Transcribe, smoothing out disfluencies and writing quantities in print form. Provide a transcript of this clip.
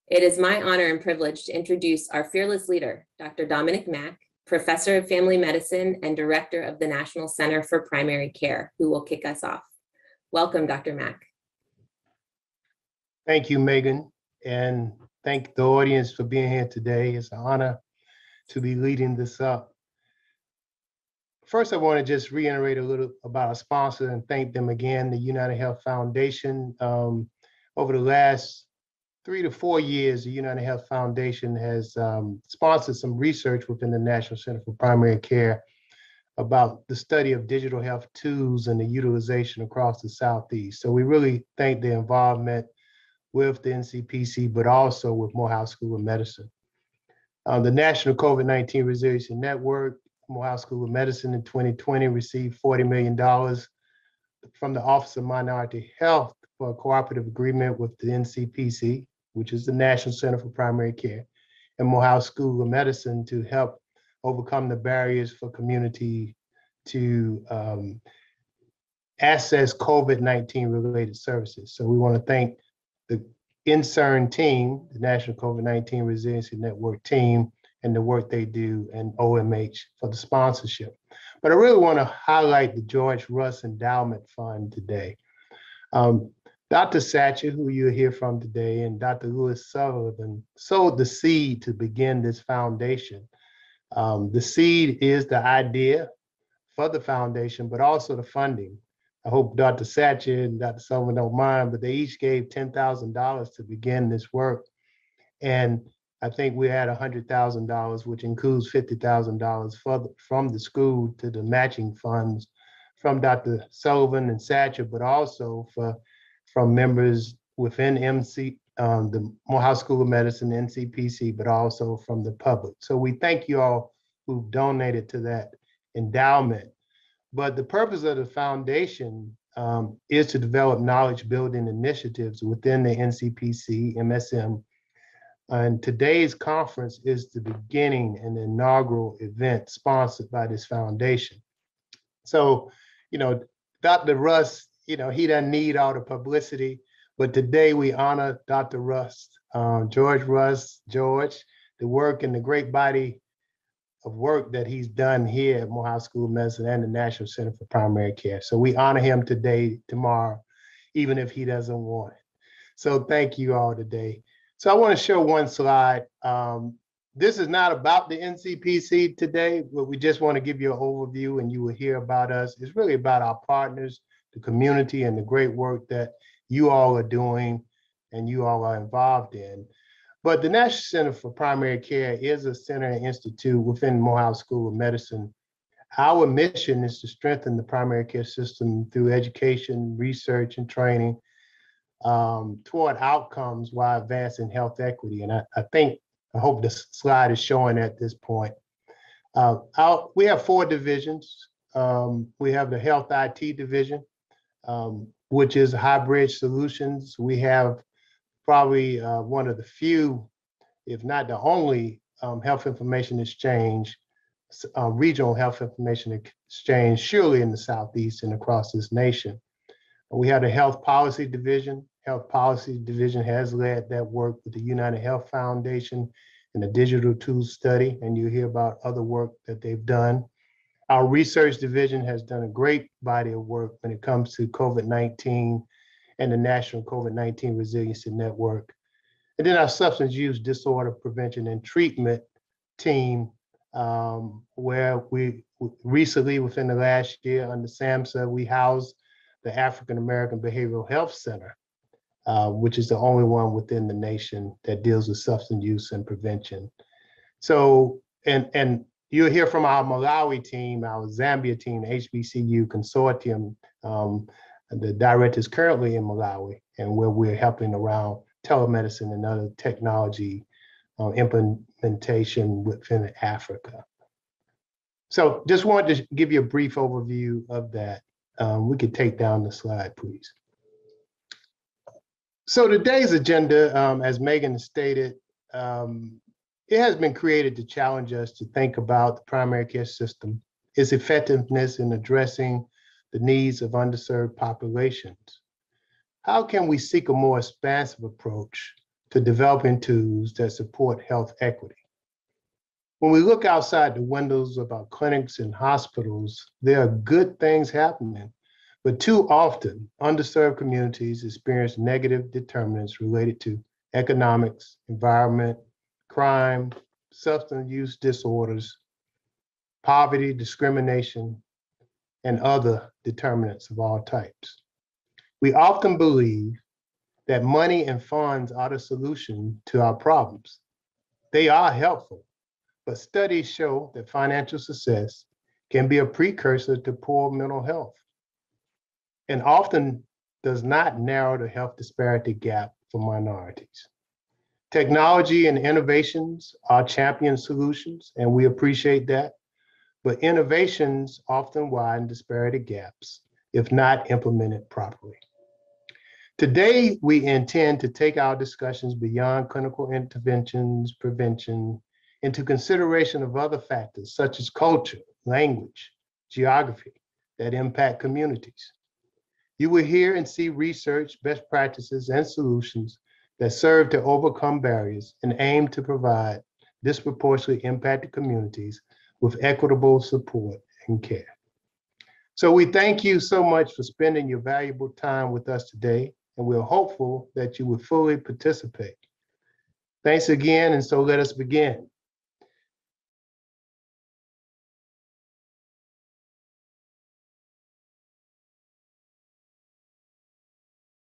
It is my honor and privilege to introduce our fearless leader, Dr. Dominic Mack, Professor of Family Medicine and Director of the National Center for Primary Care, who will kick us off. Welcome, Dr. Mack. Thank you, Megan, and thank the audience for being here today. It's an honor to be leading this up. First, I want to just reiterate a little about our sponsor and thank them again, the United Health Foundation. Over the last 3 to 4 years, the United Health Foundation has sponsored some research within the National Center for Primary Care about the study of digital health tools and the utilization across the Southeast. So we really thank their involvement with the NCPC, but also with Morehouse School of Medicine. The National COVID-19 Resiliency Network, Morehouse School of Medicine in 2020 received $40 million from the Office of Minority Health for a cooperative agreement with the NCPC, which is the National Center for Primary Care, and Morehouse School of Medicine to help overcome the barriers for community to access COVID-19 related services. So we want to thank the INCERN team, the National COVID-19 Resiliency Network team, and the work they do, and OMH for the sponsorship. But I really want to highlight the George Russ Endowment Fund today. Dr. Satcher, who you'll hear from today, and Dr. Lewis Sullivan sowed the seed to begin this foundation. The seed is the idea for the foundation, but also the funding. I hope Dr. Satcher and Dr. Sullivan don't mind, but they each gave $10,000 to begin this work. And I think we had $100,000, which includes $50,000 from the school to the matching funds from Dr. Sullivan and Satcher, but also from members within the Morehouse School of Medicine, NCPC, but also from the public. So we thank you all who've donated to that endowment. But the purpose of the foundation is to develop knowledge building initiatives within the NCPC, MSM. And today's conference is the beginning and inaugural event sponsored by this foundation. So, Dr. Russ, he doesn't need all the publicity, but today we honor Dr. Russ, George Russ, the work and the great body of work that he's done here at Morehouse School of Medicine and the National Center for Primary Care. So we honor him today, tomorrow, even if he doesn't want it. So thank you all today. So I want to show one slide. This is not about the NCPC today, but we just want to give you an overview and you will hear about us. It's really about our partners, the community, and the great work that you all are doing and you all are involved in. But the National Center for Primary Care is a center and institute within Morehouse School of Medicine. Our mission is to strengthen the primary care system through education, research, and training toward outcomes while advancing health equity. And I hope this slide is showing at this point. We have 4 divisions. We have the Health IT division, which is hybrid solutions. We have probably one of the few, if not the only, health information exchange, regional health information exchange, surely in the Southeast and across this nation. We have the Health Policy Division. Health Policy Division has led that work with the United Health Foundation and the Digital Tools Study, and you'll hear about other work that they've done. Our Research Division has done a great body of work when it comes to COVID-19 and the National COVID-19 Resiliency Network. And then our Substance Use Disorder Prevention and Treatment team, where we recently, within the last year under SAMHSA, we housed the African American Behavioral Health Center, which is the only one within the nation that deals with substance use and prevention. So, and you'll hear from our Malawi team, our Zambia team, HBCU Consortium. The director is currently in Malawi, and where we're helping around telemedicine and other technology implementation within Africa. So just wanted to give you a brief overview of that. We could take down the slide, please. So today's agenda, as Megan stated, it has been created to challenge us to think about the primary care system, its effectiveness in addressing the needs of underserved populations. How can we seek a more expansive approach to developing tools that support health equity. When we look outside the windows of our clinics and hospitals, there are good things happening, but too often underserved communities experience negative determinants related to economics, environment, crime, substance use disorders, poverty, discrimination, and other determinants of all types. We often believe that money and funds are the solution to our problems. They are helpful, but studies show that financial success can be a precursor to poor mental health and often does not narrow the health disparity gap for minorities. Technology and innovations are champion solutions, and we appreciate that, but innovations often widen disparity gaps if not implemented properly. Today, we intend to take our discussions beyond clinical interventions, prevention, into consideration of other factors such as culture, language, geography that impact communities. You will hear and see research, best practices, and solutions that serve to overcome barriers and aim to provide disproportionately impacted communities with equitable support and care. So we thank you so much for spending your valuable time with us today, and we're hopeful that you will fully participate. Thanks again, and so let us begin.